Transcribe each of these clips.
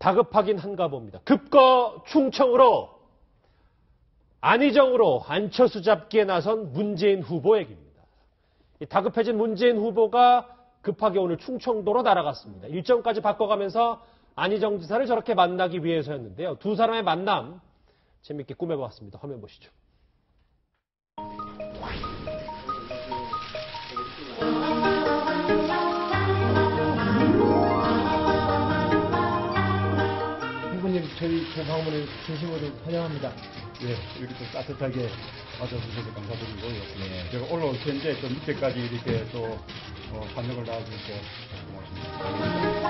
다급하긴 한가 봅니다. 급거 충청으로 안희정으로 안철수 잡기에 나선 문재인 후보 얘기입니다. 다급해진 문재인 후보가 급하게 오늘 충청도로 날아갔습니다. 일정까지 바꿔가면서 안희정 지사를 저렇게 만나기 위해서였는데요. 두 사람의 만남 재밌게 꾸며봤습니다. 화면 보시죠. 후보님 저희 방문을 진심으로 환영합니다. 예, 이렇게 또 따뜻하게 맞아주셔서 감사드리고, 예, 제가 올라올 텐데 또 밑에까지 이렇게 또 환영을 나와주셔서 고맙습니다.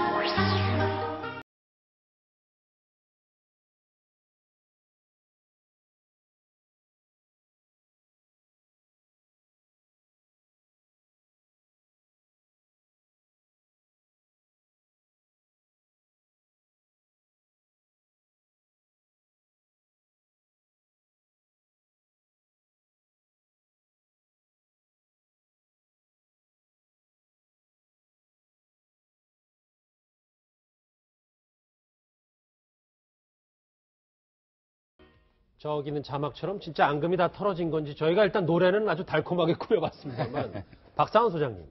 저기는 자막처럼 진짜 앙금이 다 털어진 건지 저희가 일단 노래는 아주 달콤하게 꾸며봤습니다만 박상원 소장님,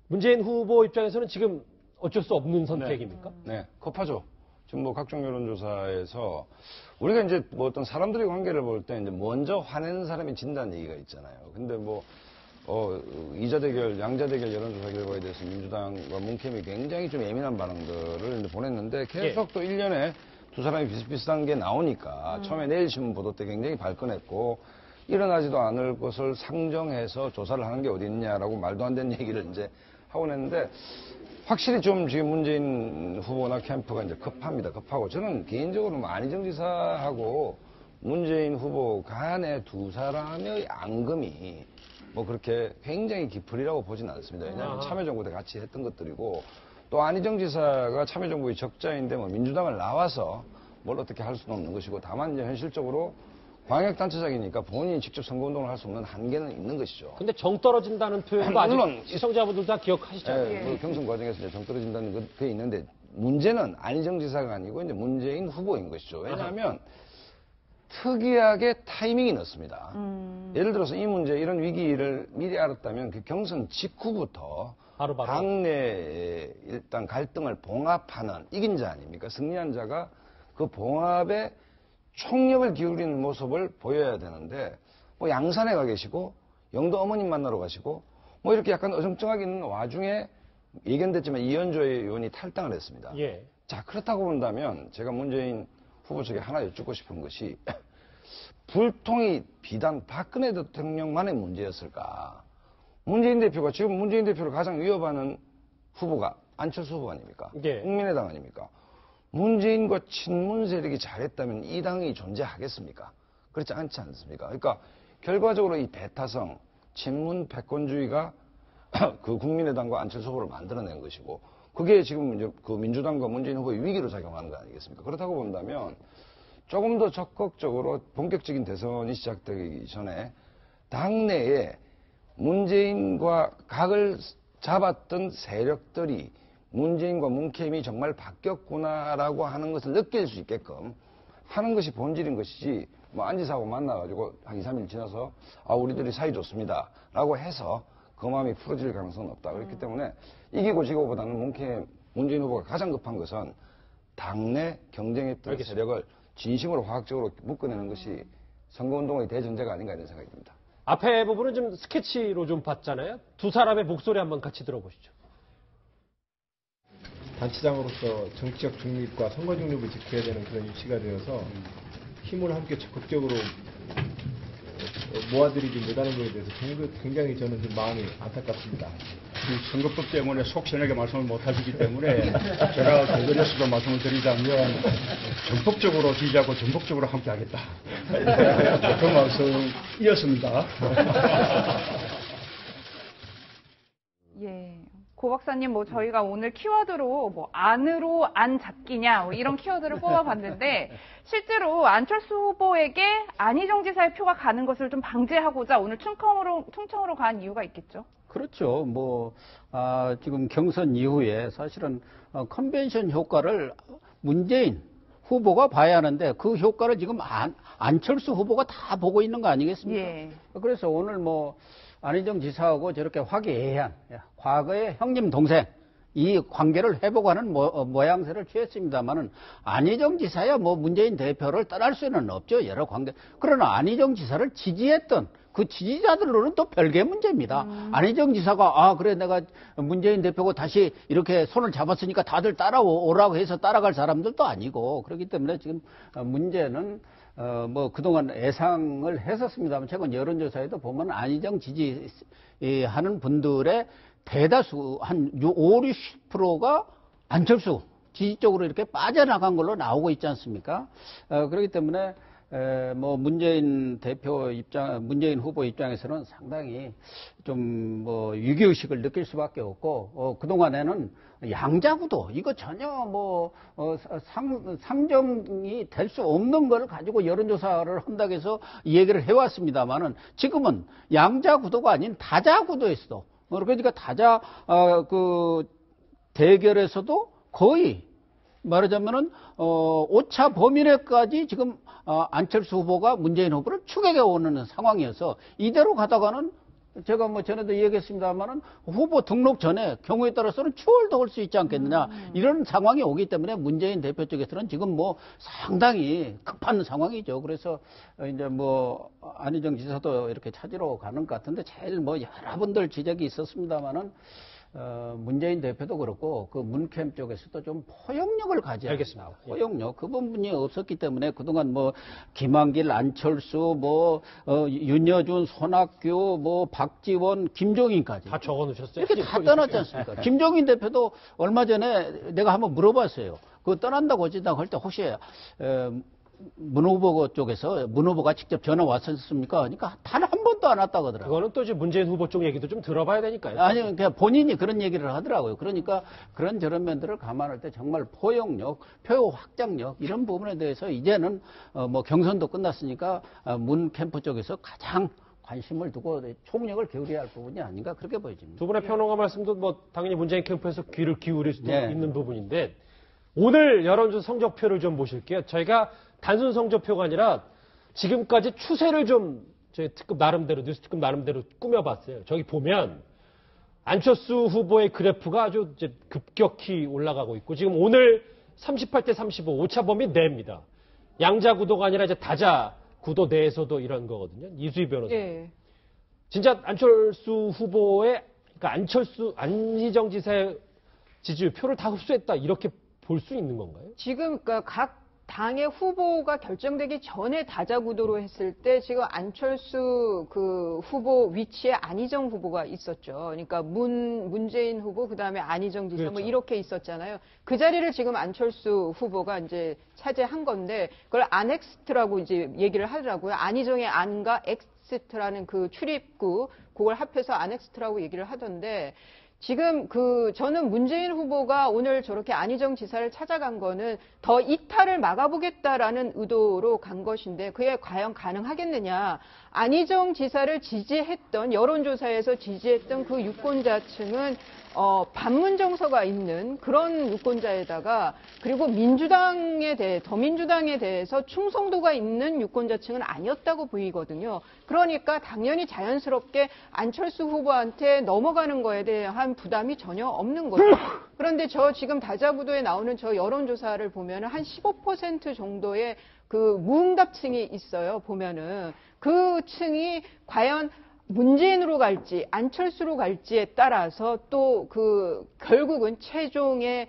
문재인 후보 입장에서는 지금 어쩔 수 없는 선택입니까? 네, 급하죠. 지금 뭐 각종 여론조사에서 우리가 이제 뭐 어떤 사람들의 관계를 볼 때 이제 먼저 화내는 사람이 진다는 얘기가 있잖아요. 근데 뭐 이자 대결, 양자 대결 여론조사 결과에 대해서 민주당과 문캠이 굉장히 좀 예민한 반응들을 이제 보냈는데 계속 또 1년에 두 사람이 비슷비슷한 게 나오니까 처음에 내일신문 보도 때 굉장히 발끈했고 일어나지도 않을 것을 상정해서 조사를 하는 게 어디 있냐라고 말도 안 되는 얘기를 이제 하고 했는데 확실히 좀 지금 문재인 후보나 캠프가 이제 급합니다. 급하고 저는 개인적으로 뭐 안희정 지사하고 문재인 후보 간의 두 사람의 앙금이 뭐 그렇게 굉장히 깊으리라고 보지는 않습니다. 왜냐하면 참여정부 때 같이 했던 것들이고 또 안희정 지사가 참여정부의 적자인데 뭐 민주당을 나와서 뭘 어떻게 할 수는 없는 것이고 다만 이제 현실적으로 광역단체장이니까 본인이 직접 선거운동을 할 수 없는 한계는 있는 것이죠. 근데 정 떨어진다는 표현도 아직 물론 시청자분들 다 기억하시잖아요. 네, 그 경선 과정에서 이제 정 떨어진다는 그게 있는데 문제는 안희정 지사가 아니고 이제 문재인 후보인 것이죠. 왜냐하면 특이하게 타이밍이 늦습니다. 예를 들어서 이 문제, 이런 위기를 미리 알았다면 그 경선 직후부터 바로. 당내에 일단 갈등을 봉합하는 이긴 자 아닙니까? 승리한 자가 그 봉합에 총력을 기울이는 모습을 보여야 되는데 뭐 양산에 가 계시고 영도 어머님 만나러 가시고 뭐 이렇게 약간 어정쩡하게 있는 와중에 예견됐지만 이현조 의원이 탈당을 했습니다. 예. 자, 그렇다고 본다면 제가 문재인 후보 측에 하나 여쭙고 싶은 것이 불통이 비단 박근혜 대통령만의 문제였을까? 문재인 대표가 지금 문재인 대표를 가장 위협하는 후보가 안철수 후보 아닙니까? 예. 국민의당 아닙니까? 문재인과 친문 세력이 잘했다면 이 당이 존재하겠습니까? 그렇지 않지 않습니까? 그러니까 결과적으로 이 배타성, 친문 패권주의가 그 국민의당과 안철수 후보를 만들어낸 것이고 그게 지금 이제 그 민주당과 문재인 후보의 위기로 작용하는 거 아니겠습니까? 그렇다고 본다면 조금 더 적극적으로 본격적인 대선이 시작되기 전에 당내에 문재인과 각을 잡았던 세력들이 문재인과 문캠이 정말 바뀌었구나라고 하는 것을 느낄 수 있게끔 하는 것이 본질인 것이지 뭐 안지사하고 만나가지고 한 2, 3일 지나서 우리들이 사이 좋습니다 라고 해서 그 마음이 풀어질 가능성은 없다. 그렇기 때문에 이기고 지고보다는 문재인 후보가 가장 급한 것은 당내 경쟁했던 세력을 진심으로 화학적으로 묶어내는 것이 선거운동의 대전제가 아닌가 이런 생각이 듭니다. 앞에 부분은 좀 스케치로 좀 봤잖아요. 두 사람의 목소리 한번 같이 들어보시죠. 단체장으로서 정치적 중립과 선거 중립을 지켜야 되는 그런 위치가 되어서 힘을 함께 적극적으로 모아들이지 못하는 것에 대해서 굉장히 저는 좀 마음이 안타깝습니다. 그 선거법 때문에 속 시원하게 말씀을 못 하시기 때문에 제가 대전에서도 말씀을 드리자면 전폭적으로 지지하고 전폭적으로 함께하겠다. 그 말씀이었습니다. 예. 고 박사님, 뭐 저희가 오늘 키워드로 뭐 안으로 안 잡기냐 뭐 이런 키워드를 뽑아봤는데 실제로 안철수 후보에게 안희정 지사의 표가 가는 것을 좀 방지하고자 오늘 충청으로 간 이유가 있겠죠? 그렇죠. 지금 경선 이후에 사실은 컨벤션 효과를 문재인 후보가 봐야 하는데 그 효과를 지금 안철수 후보가 다 보고 있는 거 아니겠습니까? 예. 그래서 오늘 안희정 지사하고 저렇게 화기애애한 과거의 형님 동생 이 관계를 회복하는 모양새를 취했습니다만은 안희정 지사야 문재인 대표를 떠날 수는 없죠. 여러 관계. 그러나 안희정 지사를 지지했던 그 지지자들로는 또 별개의 문제입니다. 안희정 지사가 그래 내가 문재인 대표고 다시 이렇게 손을 잡았으니까 다들 따라오라고 해서 따라갈 사람들도 아니고 그렇기 때문에 지금 문제는 그동안 예상을 했었습니다만 최근 여론조사에도 보면 안희정 지지하는 분들의 대다수 한 5, 60%가 안철수 지지 쪽으로 이렇게 빠져나간 걸로 나오고 있지 않습니까? 그렇기 때문에 문재인 후보 입장에서는 상당히 좀 위기의식을 느낄 수밖에 없고 그동안에는 양자구도 이거 전혀 상정이 될 수 없는 걸 가지고 여론조사를 한다고 해서 얘기를 해왔습니다만은 지금은 양자구도가 아닌 다자구도였어. 그러니까 다자 대결에서도 거의 말하자면은 오차 범위 내까지 지금 안철수 후보가 문재인 후보를 추격해 오는 상황이어서 이대로 가다가는 제가 전에도 얘기했습니다만은 후보 등록 전에 경우에 따라서는 추월도 할 수 있지 않겠느냐 이런 상황이 오기 때문에 문재인 대표 쪽에서는 지금 상당히 급한 상황이죠. 그래서 이제 안희정 지사도 이렇게 찾으러 가는 것 같은데 제일 여러 분들 지적이 있었습니다만은 문재인 대표도 그렇고 그 문캠 쪽에서도 좀 포용력을 가져야 알겠습니다. 포용력 그 부분이 없었기 때문에 그동안 김한길, 안철수, 윤여준, 손학규, 박지원, 김종인까지 다 적어놓으셨어요? 이렇게 다 떠났지 않습니까? 김종인 대표도 얼마 전에 내가 한번 물어봤어요. 그거 떠난다고 어쩌다고 할 때 혹시 문 후보 쪽에서 문 후보가 직접 전화 왔었습니까? 그러니까 단 한 번도 안 왔다고 하더라고요. 그거는 또 이제 문재인 후보 쪽 얘기도 좀 들어봐야 되니까요. 아니, 그냥 본인이 그런 얘기를 하더라고요. 그러니까 그런 저런 면들을 감안할 때 정말 포용력, 표 확장력 이런 부분에 대해서 이제는 경선도 끝났으니까 문 캠프 쪽에서 가장 관심을 두고 총력을 기울여야 할 부분이 아닌가 그렇게 보여집니다. 두 분의 평론가 말씀도 당연히 문재인 캠프에서 귀를 기울일 수도 네. 있는 부분인데 오늘 여론조사 성적표를 좀 보실게요. 저희가 단순 성적표가 아니라 지금까지 추세를 좀 저희 뉴스 특급 나름대로 꾸며봤어요. 저기 보면 안철수 후보의 그래프가 아주 이제 급격히 올라가고 있고 지금 오늘 38대 35 오차 범위 내입니다. 양자 구도가 아니라 이제 다자 구도 내에서도 이런 거거든요. 이수희 변호사. 예. 진짜 안철수 후보의 그러니까 안희정 지사의 지지율 표를 다 흡수했다 이렇게 볼 수 있는 건가요? 지금 각 당의 후보가 결정되기 전에 다자구도로 했을 때 지금 안철수 후보 위치에 안희정 후보가 있었죠. 그러니까 문재인 후보 그다음에 안희정 지사 그렇죠. 이렇게 있었잖아요. 그 자리를 지금 안철수 후보가 이제 차지한 건데 그걸 안엑스트라고 이제 얘기를 하더라고요. 안희정의 안과 엑스트라는 그 출입구 그걸 합해서 안엑스트라고 얘기를 하던데 지금 저는 문재인 후보가 오늘 저렇게 안희정 지사를 찾아간 거는 더 이탈을 막아보겠다라는 의도로 간 것인데 그게 과연 가능하겠느냐. 안희정 지사를 지지했던 여론조사에서 지지했던 그 유권자층은 반문 정서가 있는 그런 유권자에다가 그리고 더민주당에 대해서 충성도가 있는 유권자층은 아니었다고 보이거든요. 그러니까 당연히 자연스럽게 안철수 후보한테 넘어가는 거에 대한 부담이 전혀 없는 거죠. 그런데 지금 다자구도에 나오는 저 여론조사를 보면은 한 15% 정도의 무응답층이 있어요. 보면은 그 층이 과연 문재인으로 갈지 안철수로 갈지에 따라서 또 결국은 최종의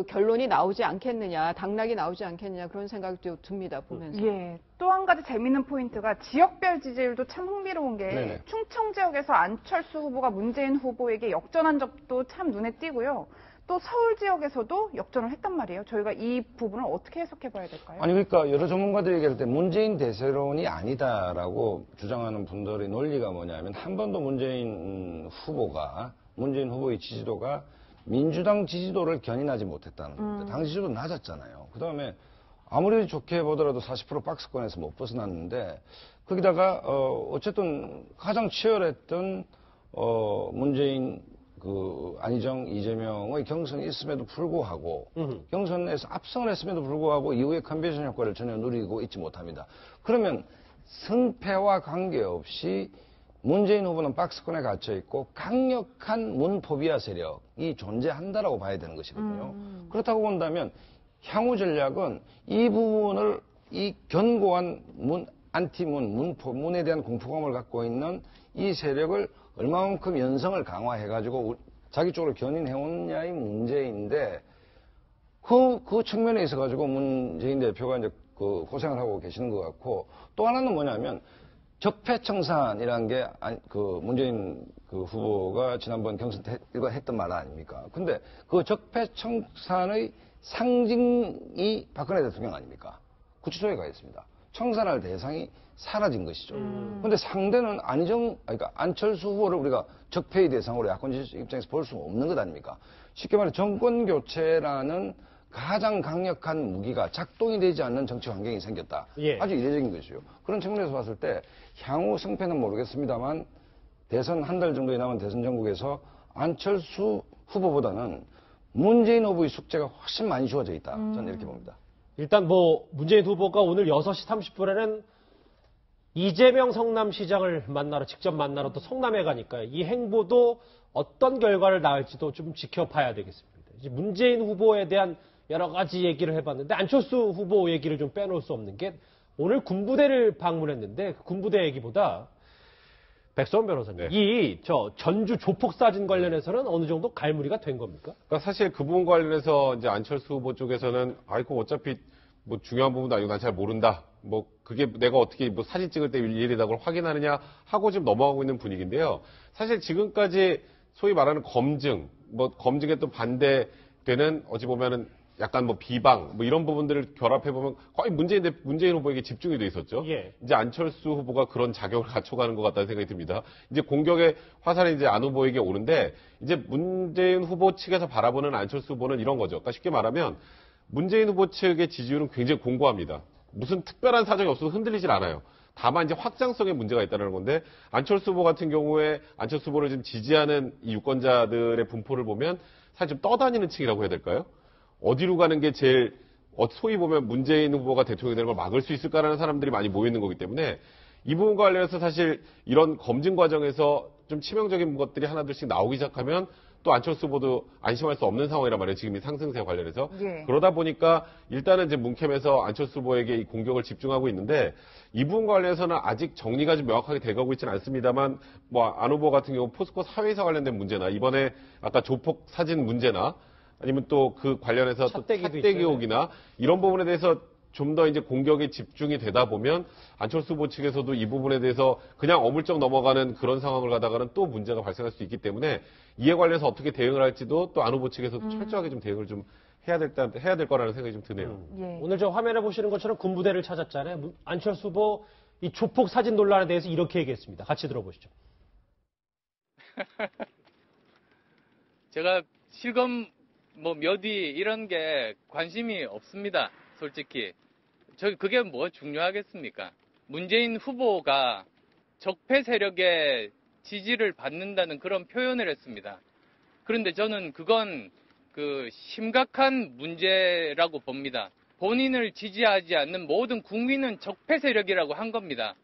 결론이 나오지 않겠느냐, 당락이 나오지 않겠느냐 그런 생각도 듭니다. 보면서. 예. 또 한 가지 재밌는 포인트가 지역별 지지율도 참 흥미로운 게 네네. 충청 지역에서 안철수 후보가 문재인 후보에게 역전한 적도 참 눈에 띄고요. 또 서울 지역에서도 역전을 했단 말이에요. 저희가 이 부분을 어떻게 해석해 봐야 될까요? 아니 그러니까 여러 전문가들이 얘기할 때 문재인 대세론이 아니다라고 주장하는 분들의 논리가 뭐냐면 한 번도 문재인 후보의 지지도가 민주당 지지도를 견인하지 못했다는 겁니다. 당 지지도 낮았잖아요. 그다음에 아무리 좋게 보더라도 40% 박스권에서 못 벗어났는데 거기다가 어쨌든 가장 치열했던 문재인, 안희정, 이재명의 경선이 있음에도 불구하고, 경선에서 압승을 했음에도 불구하고 이후에 컨벤션 효과를 전혀 누리고 있지 못합니다. 그러면 승패와 관계없이 문재인 후보는 박스권에 갇혀 있고 강력한 문포비아 세력이 존재한다라고 봐야 되는 것이거든요. 그렇다고 본다면 향후 전략은 이 부분을 이 견고한 문에 대한 공포감을 갖고 있는 이 세력을 얼마만큼 연성을 강화해가지고 자기 쪽으로 견인해오느냐의 문제인데 그 측면에 있어가지고 문재인 대표가 이제 고생을 하고 계시는 것 같고 또 하나는 뭐냐면 적폐청산이라는 게 문재인 후보가 지난번 경선 때 했던 말 아닙니까? 근데 그 적폐청산의 상징이 박근혜 대통령 아닙니까? 구치소에 가 있습니다. 청산할 대상이 사라진 것이죠. 근데 상대는 그러니까 안철수 후보를 우리가 적폐의 대상으로 야권지 입장에서 볼 수 없는 것 아닙니까? 쉽게 말해 정권 교체라는 가장 강력한 무기가 작동이 되지 않는 정치 환경이 생겼다. 예. 아주 이례적인 것이죠. 그런 측면에서 봤을 때 향후 승패는 모르겠습니다만 대선 한 달 정도에 남은 대선 전국에서 안철수 후보보다는 문재인 후보의 숙제가 훨씬 많이 주어져 있다. 저는 이렇게 봅니다. 일단 문재인 후보가 오늘 6시 30분에는 이재명 성남시장을 직접 만나러 또 성남에 가니까 이 행보도 어떤 결과를 낳을지도 좀 지켜봐야 되겠습니다. 이제 문재인 후보에 대한 여러 가지 얘기를 해봤는데 안철수 후보 얘기를 좀 빼놓을 수 없는 게 오늘 군부대를 방문했는데 그 군부대 얘기보다 백선 변호사님, 이 전주 조폭 사진 관련해서는 어느 정도 갈무리가 된 겁니까? 그러니까 사실 그 부분 관련해서 이제 안철수 후보 쪽에서는 아이고 어차피 중요한 부분도 아니고 난 잘 모른다. 그게 내가 어떻게 사진 찍을 때 일일이 그걸 확인하느냐 하고 지금 넘어가고 있는 분위기인데요. 사실 지금까지 소위 말하는 검증에 또 반대되는 어찌 보면은 약간 비방 이런 부분들을 결합해 보면 거의 문재인 후보에게 집중이 돼 있었죠. 예. 이제 안철수 후보가 그런 자격을 갖춰가는 것 같다는 생각이 듭니다. 이제 공격의 화살이 이제 안 후보에게 오는데 이제 문재인 후보 측에서 바라보는 안철수 후보는 이런 거죠. 그러니까 쉽게 말하면 문재인 후보 측의 지지율은 굉장히 공고합니다. 무슨 특별한 사정이 없어서 흔들리질 않아요. 다만 이제 확장성에 문제가 있다는 건데 안철수 후보 같은 경우에 안철수 후보를 지금 지지하는 이 유권자들의 분포를 보면 사실 좀 떠다니는 층이라고 해야 될까요? 어디로 가는 게 제일 소위 보면 문재인 후보가 대통령이 되는 걸 막을 수 있을까라는 사람들이 많이 모여 있는 거기 때문에 이 부분과 관련해서 사실 이런 검증 과정에서 좀 치명적인 것들이 하나둘씩 나오기 시작하면 또 안철수 후보도 안심할 수 없는 상황이란 말이에요. 지금 이 상승세 관련해서. 예. 그러다 보니까 일단은 이제 문캠에서 안철수 후보에게 이 공격을 집중하고 있는데 이 부분과 관련해서는 아직 정리가 좀 명확하게 돼가고 있지는 않습니다만 안 후보 같은 경우 포스코 사회이사 관련된 문제나 이번에 아까 조폭 사진 문제나 아니면 또 그 관련해서 또 찻대기 의혹이나 이런 부분에 대해서 좀 더 이제 공격에 집중이 되다 보면 안철수 후보 측에서도 이 부분에 대해서 그냥 어물쩍 넘어가는 그런 상황을 가다가는 또 문제가 발생할 수 있기 때문에 이에 관련해서 어떻게 대응을 할지도 또 안 후보 측에서도 철저하게 좀 대응을 좀 해야 될 거라는 생각이 좀 드네요. 예. 오늘 화면에 보시는 것처럼 군부대를 찾았잖아요. 안철수 후보 이 조폭 사진 논란에 대해서 이렇게 얘기했습니다. 같이 들어보시죠. 제가 실검 몇 위 이런 게 관심이 없습니다. 솔직히. 그게 중요하겠습니까? 문재인 후보가 적폐 세력의 지지를 받는다는 그런 표현을 했습니다. 그런데 저는 그건 심각한 문제라고 봅니다. 본인을 지지하지 않는 모든 국민은 적폐 세력이라고 한 겁니다.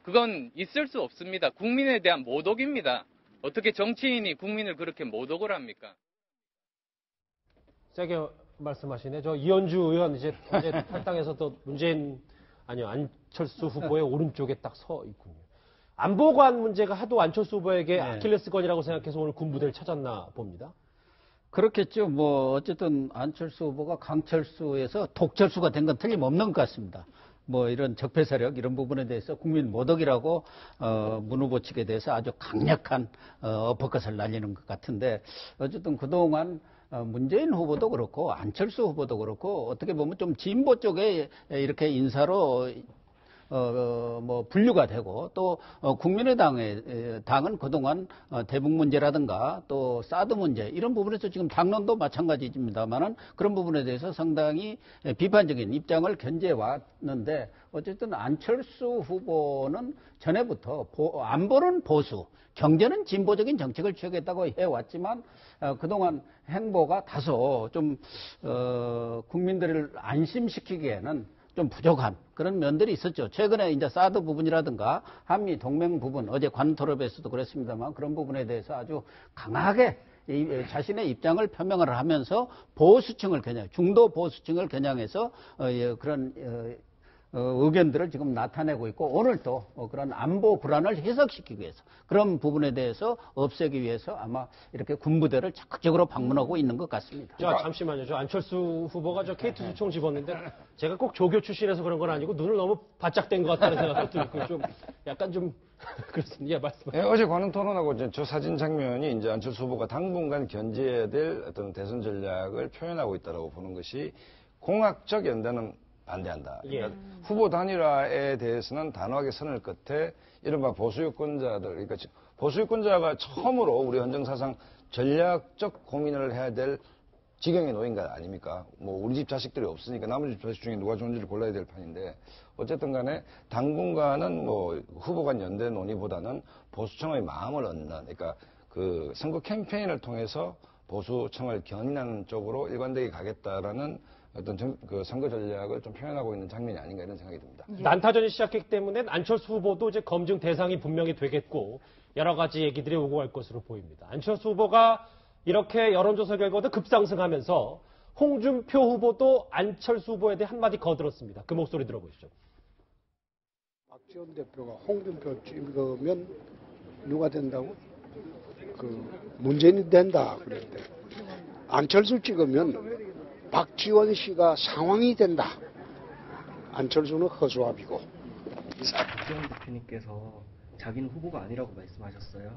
그건 있을 수 없습니다. 국민에 대한 모독입니다. 어떻게 정치인이 국민을 그렇게 모독을 합니까? 세게 말씀하시네. 이현주 의원 이제 탈당해서 또 안철수 후보의 오른쪽에 딱 서 있군요. 안보관 문제가 하도 안철수 후보에게 아킬레스건이라고 생각해서 오늘 군부대를 찾았나 봅니다. 그렇겠죠. 어쨌든 안철수 후보가 강철수에서 독철수가 된 건 틀림없는 것 같습니다. 이런 적폐 세력 이런 부분에 대해서 국민 모독이라고 문 후보 측에 대해서 아주 강력한 어퍼컷을 날리는 것 같은데 어쨌든 그동안 문재인 후보도 그렇고 안철수 후보도 그렇고 어떻게 보면 좀 진보 쪽에 이렇게 인사로 뭐 분류가 되고 또 당은 그동안 대북 문제라든가 또 사드 문제 이런 부분에서 지금 당론도 마찬가지입니다만은 그런 부분에 대해서 상당히 비판적인 입장을 견제해 왔는데 어쨌든 안철수 후보는 전에부터 안보는 보수, 경제는 진보적인 정책을 취하겠다고 해왔지만 그동안 행보가 다소 좀 국민들을 안심시키기에는 좀 부족한 그런 면들이 있었죠. 최근에 이제 사드 부분이라든가 한미 동맹 부분, 어제 관토론에서도 그랬습니다만 그런 부분에 대해서 아주 강하게 자신의 입장을 표명을 하면서 보수층을 겨냥, 중도 보수층을 겨냥해서 그런 의견들을 지금 나타내고 있고 오늘 또 그런 안보 불안을 해석시키기 위해서 그런 부분에 대해서 없애기 위해서 아마 이렇게 군부대를 적극적으로 방문하고 있는 것 같습니다. 자, 잠시만요. 저 안철수 후보가 저 KT 수총 집었는데 제가 꼭 조교 출신에서 그런 건 아니고 눈을 너무 바짝 댄 것 같다는 생각이 들고 좀 약간 좀 그렇습니다. 예, 말씀하세요. 예, 어제 관훈 토론하고 이제 저 사진 장면이 이제 안철수 후보가 당분간 견제해야 될 어떤 대선 전략을 표현하고 있다고 보는 것이 공학적 연대는 반대한다. 그러니까 후보 단일화에 대해서는 단호하게 선을 끝에 이른바 보수유권자들, 그러니까 보수유권자가 처음으로 우리 헌정사상 전략적 고민을 해야 될 지경에 놓인 것 아닙니까? 뭐 우리 집 자식들이 없으니까 나머지 자식 중에 누가 좋은지를 골라야 될 판인데 어쨌든 간에 당분간은 뭐 후보 간 연대 논의보다는 보수층의 마음을 얻는, 그러니까 그 선거 캠페인을 통해서 보수층을 견인하는 쪽으로 일관되게 가겠다라는 어떤 그 선거 전략을 좀 표현하고 있는 장면이 아닌가 이런 생각이 듭니다. 난타전이 시작했기 때문에 안철수 후보도 이제 검증 대상이 분명히 되겠고 여러 가지 얘기들이 오고 갈 것으로 보입니다. 안철수 후보가 이렇게 여론조사 결과도 급상승하면서 홍준표 후보도 안철수 후보에 대해 한마디 거들었습니다. 그 목소리 들어보시죠. 박지원 대표가 홍준표 찍으면 누가 된다고? 문재인이 된다 그랬대. 안철수 찍으면 박지원 씨가 상황이 된다. 안철수는 허수아비고. 박지원 대표님께서 자기는 후보가 아니라고 말씀하셨어요.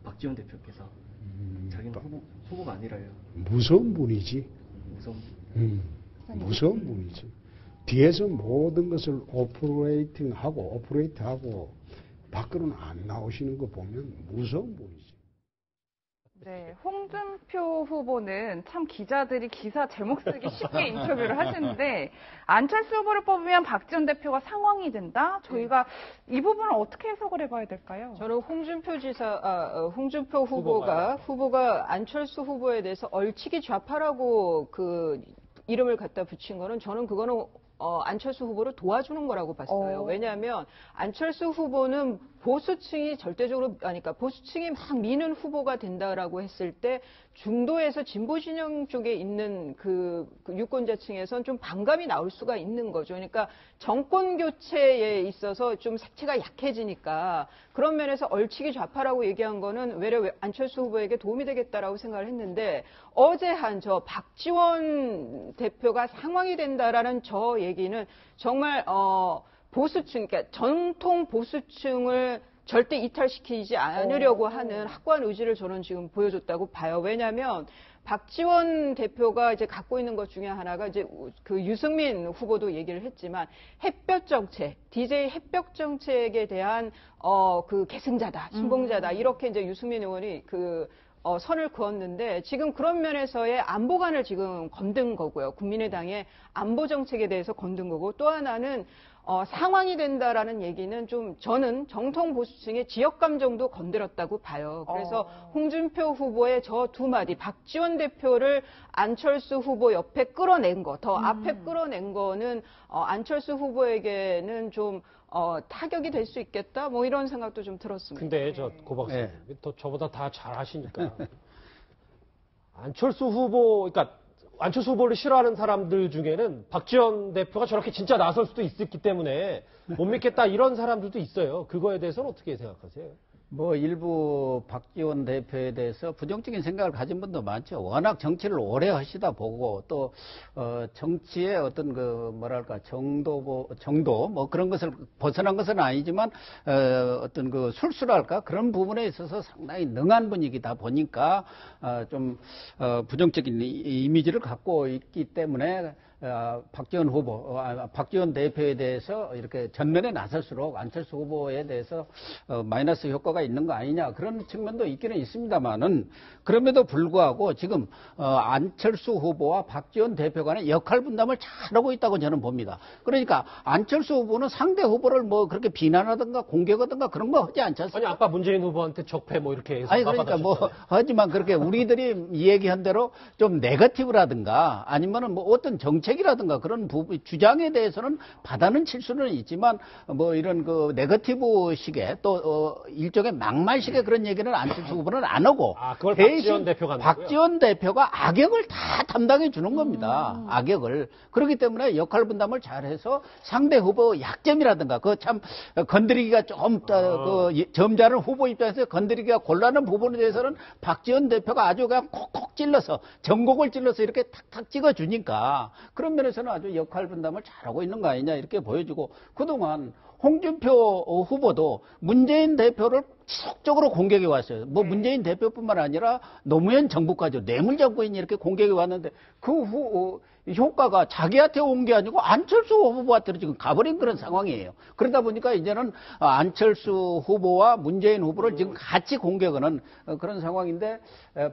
박지원 대표께서 자기는 후보가 아니라요. 무서운 분이지. 무서운 분이지. 뒤에서 모든 것을 오퍼레이트하고 밖으로는 안 나오시는 거 보면 무서운 분이지. 네, 홍준표 후보는 참 기자들이 기사 제목 쓰기 쉽게 인터뷰를 하시는데 안철수 후보를 뽑으면 박지원 대표가 상황이 된다? 저희가 이 부분을 어떻게 해석을 해봐야 될까요? 저는 홍준표 후보가 안철수 후보에 대해서 얼치기 좌파라고 그 이름을 갖다 붙인 거는 저는 그거는 안철수 후보를 도와주는 거라고 봤어요. 왜냐하면 안철수 후보는 보수층이 그러니까 보수층이 막 미는 후보가 된다라고 했을 때 중도에서 진보 진영 쪽에 있는 그 유권자층에선 좀 반감이 나올 수가 있는 거죠. 그러니까 정권 교체에 있어서 좀 색채가 약해지니까 그런 면에서 얼치기 좌파라고 얘기한 거는 외려 안철수 후보에게 도움이 되겠다라고 생각을 했는데 어제 한 저 박지원 대표가 상황이 된다라는 저 얘기는 정말 보수층, 그러니까 전통 보수층을 절대 이탈시키지 않으려고 하는 확고한 의지를 저는 지금 보여줬다고 봐요. 왜냐하면 박지원 대표가 이제 갖고 있는 것 중에 하나가 이제 그 유승민 후보도 얘기를 했지만 햇볕 정책, DJ 햇볕 정책에 대한 그 계승자다, 신봉자다 이렇게 이제 유승민 의원이 선을 그었는데 지금 그런 면에서의 안보관을 지금 건든 거고요. 국민의당의 안보 정책에 대해서 건든 거고 또 하나는 상황이 된다라는 얘기는 좀 저는 정통 보수층의 지역 감정도 건드렸다고 봐요. 그래서 홍준표 후보의 저 두 마디 박지원 대표를 안철수 후보 옆에 끌어낸 거, 더 앞에 끌어낸 거는 안철수 후보에게는 좀 타격이 될 수 있겠다. 뭐 이런 생각도 좀 들었습니다. 근데 고 박사님 또 저보다 다 잘 아시니까 안철수 후보를 싫어하는 사람들 중에는 박지원 대표가 저렇게 진짜 나설 수도 있었기 때문에 못 믿겠다 이런 사람들도 있어요. 그거에 대해서는 어떻게 생각하세요? 뭐 일부 박지원 대표에 대해서 부정적인 생각을 가진 분도 많죠. 워낙 정치를 오래 하시다 보고 또 정치의 어떤 그 뭐랄까 정도 뭐 그런 것을 벗어난 것은 아니지만 어떤 그 술수랄까 그런 부분에 있어서 상당히 능한 분위기다 보니까 좀 부정적인 이미지를 갖고 있기 때문에 박지원 후보, 박지원 대표에 대해서 이렇게 전면에 나설수록 안철수 후보에 대해서 마이너스 효과가 있는 거 아니냐 그런 측면도 있기는 있습니다만은 그럼에도 불구하고 지금 안철수 후보와 박지원 대표 간의 역할 분담을 잘하고 있다고 저는 봅니다. 그러니까 안철수 후보는 상대 후보를 뭐 그렇게 비난하든가 공격하든가 그런 거 하지 않지 않습니까? 아니 아까 문재인 후보한테 적폐 뭐 이렇게 해서 아니 그러니까 뭐 하지만 그렇게 우리들이 얘기한 대로 좀 네거티브라든가 아니면은 뭐 어떤 정책이라든가 그런 주장에 대해서는 받아는 칠 수는 있지만 뭐 이런 그 네거티브식의 또 일종의 막말식의 그런 얘기는 안철수 후보는 안 하고 그걸 박지원 대표가 박지원 대표가 악역을 다 담당해 주는 겁니다. 악역을. 그렇기 때문에 역할 분담을 잘해서 상대 후보 약점이라든가 그 참 건드리기가 좀 그 점잖은 후보 입장에서 건드리기가 곤란한 부분에 대해서는 박지원 대표가 아주 그냥 콕콕 찔러서 전곡을 찔러서 이렇게 탁탁 찍어주니까 그런 면에서는 아주 역할 분담을 잘하고 있는 거 아니냐 이렇게 보여지고 그동안 홍준표 후보도 문재인 대표를 지속적으로 공격해 왔어요. 뭐 문재인 대표뿐만 아니라 노무현 정부까지 뇌물정부인이 이렇게 공격해 왔는데 그 효과가 자기한테 온 게 아니고 안철수 후보한테로 지금 가버린 그런 상황이에요. 그러다 보니까 이제는 안철수 후보와 문재인 후보를 지금 같이 공격하는 그런 상황인데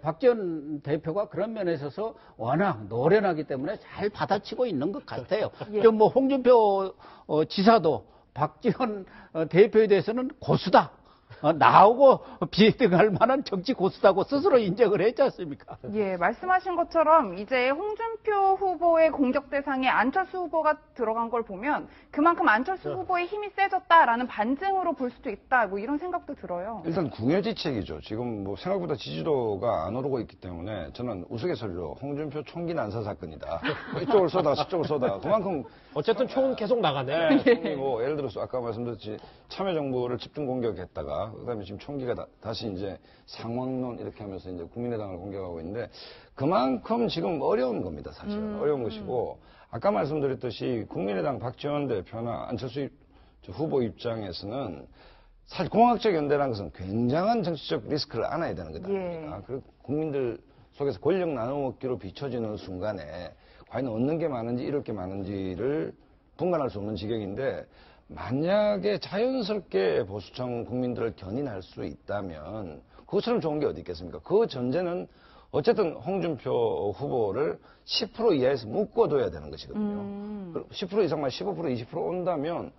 박지원 대표가 그런 면에 있어서 워낙 노련하기 때문에 잘 받아치고 있는 것 같아요. 좀 뭐 홍준표 지사도 박지원 대표에 대해서는 고수다. 나오고 비등할 만한 정치 고수다고 스스로 인정을 했지 않습니까? 예, 말씀하신 것처럼 이제 홍준표 후보의 공격 대상에 안철수 후보가 들어간 걸 보면 그만큼 안철수 후보의 힘이 세졌다라는 반증으로 볼 수도 있다. 뭐 이런 생각도 들어요. 일단 궁여지책이죠. 지금 뭐 생각보다 지지도가 안 오르고 있기 때문에 저는 우스갯소리로 홍준표 총기 난사 사건이다. 이쪽을 쏘다 저쪽을 쏘다. 그만큼 어쨌든 총은 계속 나가네. 네, 총이 뭐 예를 들어서 아까 말씀드렸지 참여정부를 집중 공격했다가 그다음에 지금 총기가 다시 이제 상황론 이렇게 하면서 이제 국민의당을 공격하고 있는데 그만큼 지금 어려운 겁니다. 사실은 어려운 것이고 아까 말씀드렸듯이 국민의당 박지원 대표나 안철수 후보 입장에서는 사실 공학적 연대라는 것은 굉장한 정치적 리스크를 안아야 되는 거다. 예. 그리고 국민들 속에서 권력 나눠먹기로 비춰지는 순간에 과연 얻는 게 많은지 잃을 게 많은지를 분간할 수 없는 지경인데 만약에 자연스럽게 보수층 국민들을 견인할 수 있다면 그것처럼 좋은 게 어디 있겠습니까? 그 전제는 어쨌든 홍준표 후보를 10% 이하에서 묶어둬야 되는 것이거든요. 10% 이상만 15% 20% 온다면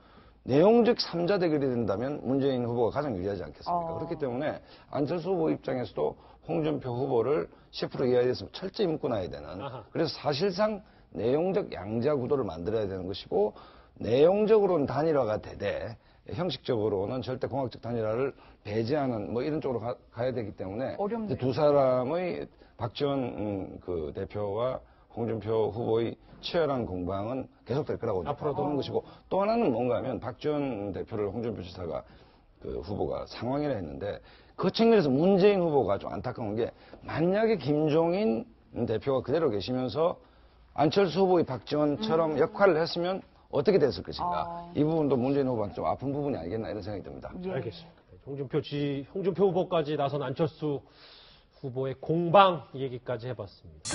내용적 3자 대결이 된다면 문재인 후보가 가장 유리하지 않겠습니까? 그렇기 때문에 안철수 후보 입장에서도 홍준표 후보를 10% 이하에서 철저히 묶어놔야 되는 그래서 사실상 내용적 양자 구도를 만들어야 되는 것이고 내용적으로는 단일화가 되되 형식적으로는 절대 공학적 단일화를 배제하는 뭐 이런 쪽으로 가야 되기 때문에 어렵네요. 두 사람의 박지원 그 대표와 홍준표 후보의 치열한 공방은 계속될 거라고 앞으로도 하는 것이고 또 하나는 뭔가 하면 박지원 대표를 홍준표 지사가 그 후보가 상황이라 했는데 그 측면에서 문재인 후보가 좀 안타까운 게 만약에 김종인 대표가 그대로 계시면서 안철수 후보의 박지원처럼 역할을 했으면 어떻게 됐을 것인가. 이 부분도 문재인 후보한테 좀 아픈 부분이 아니겠나 이런 생각이 듭니다. 예. 알겠습니다. 홍준표 후보까지 나선 안철수 후보의 공방 얘기까지 해봤습니다.